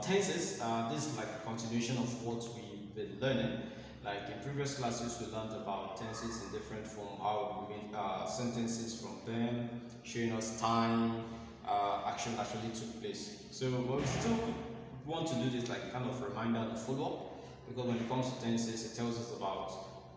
tenses. This is like a continuation of what we've been learning. Like in previous classes, we learned about tenses in different form, how we made sentences from them, showing us time, action actually took place. So we still want to do this like kind of reminder and follow-up, because when it comes to tenses, it tells us about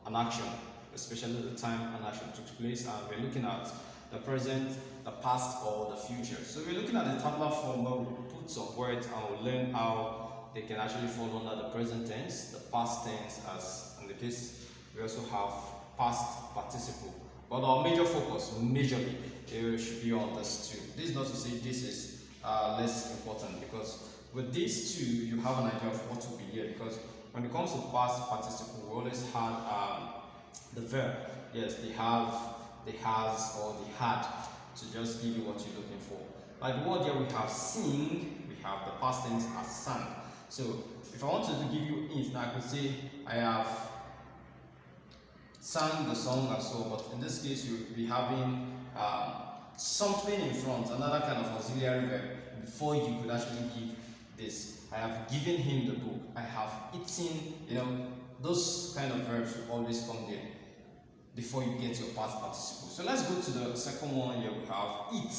an action, especially the time an action took place, and we're looking at the present, the past, or the future. So we're looking at the tabular form where we put some words and we'll learn how they can actually fall under the present tense, the past tense, as in the case we also have past participle. But our major focus, majorly, it should be on this two. This is not to say this is less important, because with these two you have an idea of what will be here. Because when it comes to past participle, we always had the verb. Yes, they have, they has, or they had, to just give you what you're looking for. Like the word here, we have sing, we have the past tense as sang. So if I wanted to give you hints, I could say I have sang the song as well, but in this case you'll be having something in front, another kind of auxiliary verb, before you could actually give this. I have given him the book, I have eaten, you know, those kind of verbs will always come there before you get your past participle. So let's go to the second one. Here we have eat,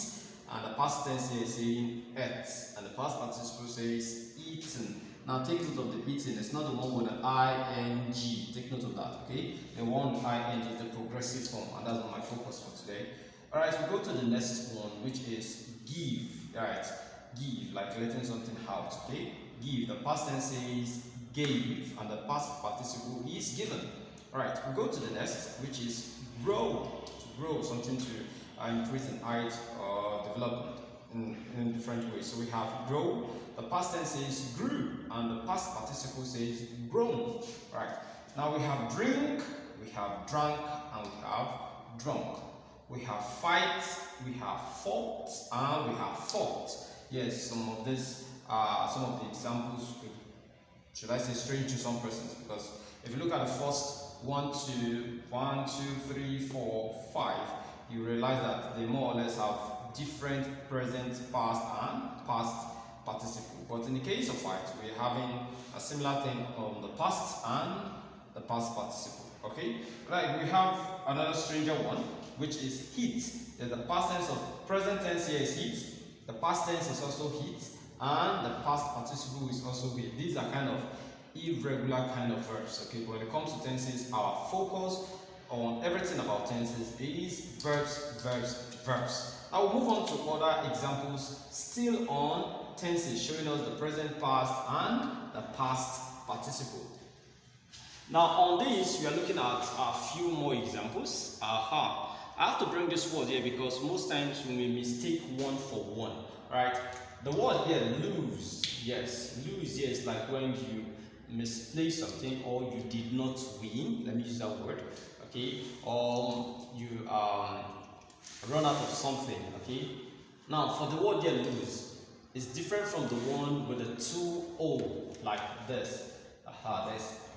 and the past tense here is saying ate, and the past participle says eaten. Now take note of the eaten. It's not the one with the ing. Take note of that, okay? The one with ing is the progressive form, and that's not my focus for today. Alright, we go to the next one, which is give. Alright, give, like letting something out, okay? Give, the past tense says gave, and the past participle is given. Alright, we go to the next, which is grow. To grow, something to increase in height or development in different ways. So we have grow, the past tense says grew, and the past participle says grown. Right, now we have drink, we have drank, and we have drunk. We have fight, we have fought, and we have fought. Yes, some of this, some of the examples could, should I say, strange to some persons, because if you look at the first 1, 2, 3, 4, 5, you realize that they more or less have different present, past, and past participle. But in the case of fight, we're having a similar thing on the past and the past participle. Okay, right, we have another stranger one, which is heat. There's the past tense of present tense here is heat, the past tense is also heat, and the past participle is also heat. These are kind of irregular kind of verbs. Okay, but when it comes to tenses, our focus on everything about tenses is verbs, verbs, verbs. I will move on to other examples still on tenses, showing us the present, past, and the past participle. Now on this, we are looking at a few more examples. I have to bring this word here because most times we may mistake one for one. Right? The word here, lose. Yes, lose here is like when you misplay something, or you did not win. Let me use that word. Okay, or you run out of something. Okay, now for the word here, lose, it's different from the one with the two O like this.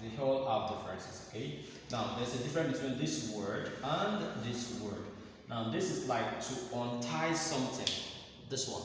They all have differences. Okay, now there's a difference between this word and this word. Now this is like to untie something, this one.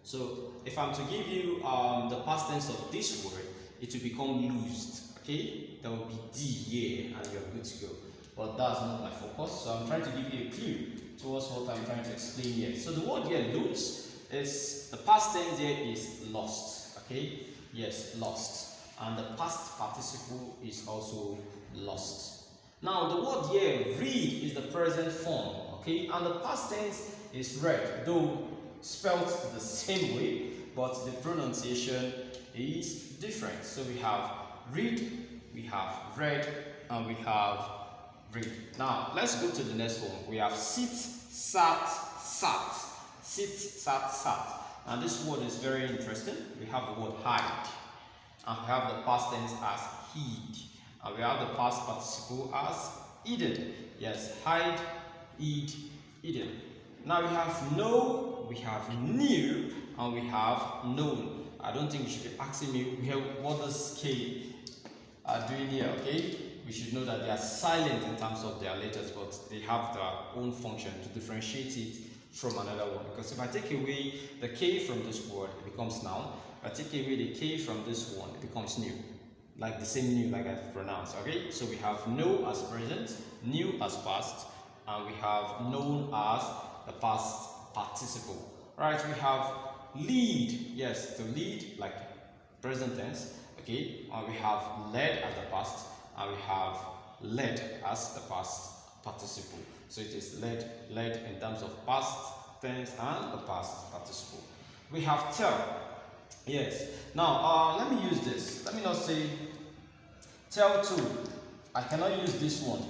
So if I'm to give you the past tense of this word, it will become loosed. Okay, there will be D here and you're good to go. But that's not my focus, so I'm trying to give you a clue towards what I'm trying to explain here. So the word here, lose, is the past tense here is lost. Okay, yes, lost, and the past participle is also lost. Now the word here, read, is the present form. Okay, and the past tense is read, though spelled the same way, but the pronunciation is different. So we have read, we have read, and we have read. Now let's go to the next one. We have sit, sat, sat. Sit, sat, sat. And this word is very interesting. We have the word hide, and we have the past tense as hid, and we have the past participle as hidden. Yes, hide, hid, hidden. Now we have know, we have knew, and we have known. I don't think you should be asking me what does K are doing here. Okay, we should know that they are silent in terms of their letters, but they have their own function to differentiate it from another one. Because if I take away the K from this word, it becomes noun, I take away the K from this one, it becomes new. Like the same new like I've pronounced. Okay, so we have know as present, new as past, and we have known as the past participle. Right, we have lead, yes, to lead like present tense. Okay, and we have led as the past, and we have led as the past participle. So it is led in terms of past tense and the past participle. We have tell. Yes. Now let me use this. Let me not say tell to. I cannot use this one.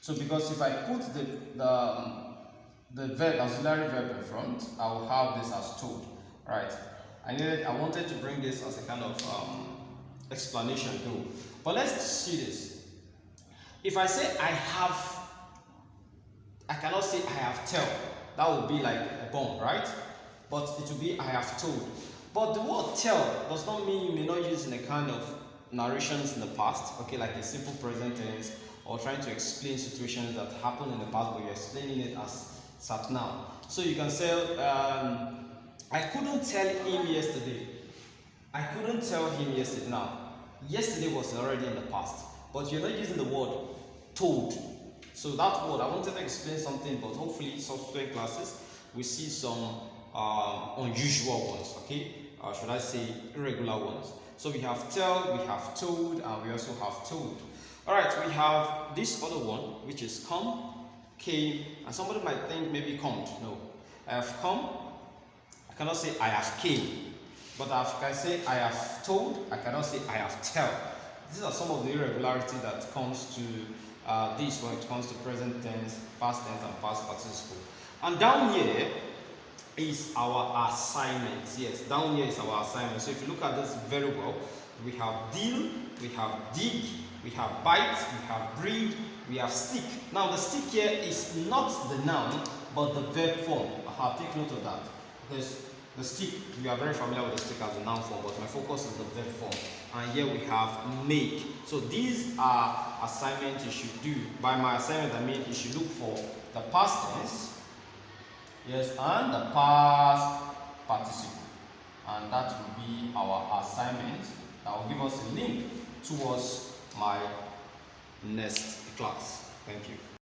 So because if I put the verb, auxiliary verb in front, I will have this as told. Right. I wanted to bring this as a kind of explanation too. But let's see this. If I say I have, I cannot say I have tell. That would be like a bomb, right? But it will be I have told. But the word tell does not mean you may not use in a kind of narrations in the past, okay, like a simple present tense, or trying to explain situations that happened in the past, but you're explaining it as sat now. So you can say, I couldn't tell him yesterday. I couldn't tell him yesterday. Now, yesterday was already in the past, but you're not using the word told. So that word, I wanted to explain something, but hopefully subsequent classes we see some unusual ones, okay? Should I say irregular ones? So we have tell, we have told, and we also have told. All right, we have this other one, which is come, came, and somebody might think maybe come. No, I have come. I cannot say I have came, but if I say I have told, I cannot say I have tell. These are some of the irregularities that comes to this when it comes to present tense, past tense, and past participle. And down here is our assignment. Yes, down here is our assignment. So if you look at this very well, we have deal, we have dig, we have bite, we have breed, we have stick. Now the stick here is not the noun, but the verb form. Take note of that, because the stick, we are very familiar with the stick as a noun form, but my focus is the verb form. And here we have make. So these are assignments you should do. By my assignment, I mean you should look for the past tense, yes, and the past participle. And that will be our assignment. That will give us a link towards my next class. Thank you.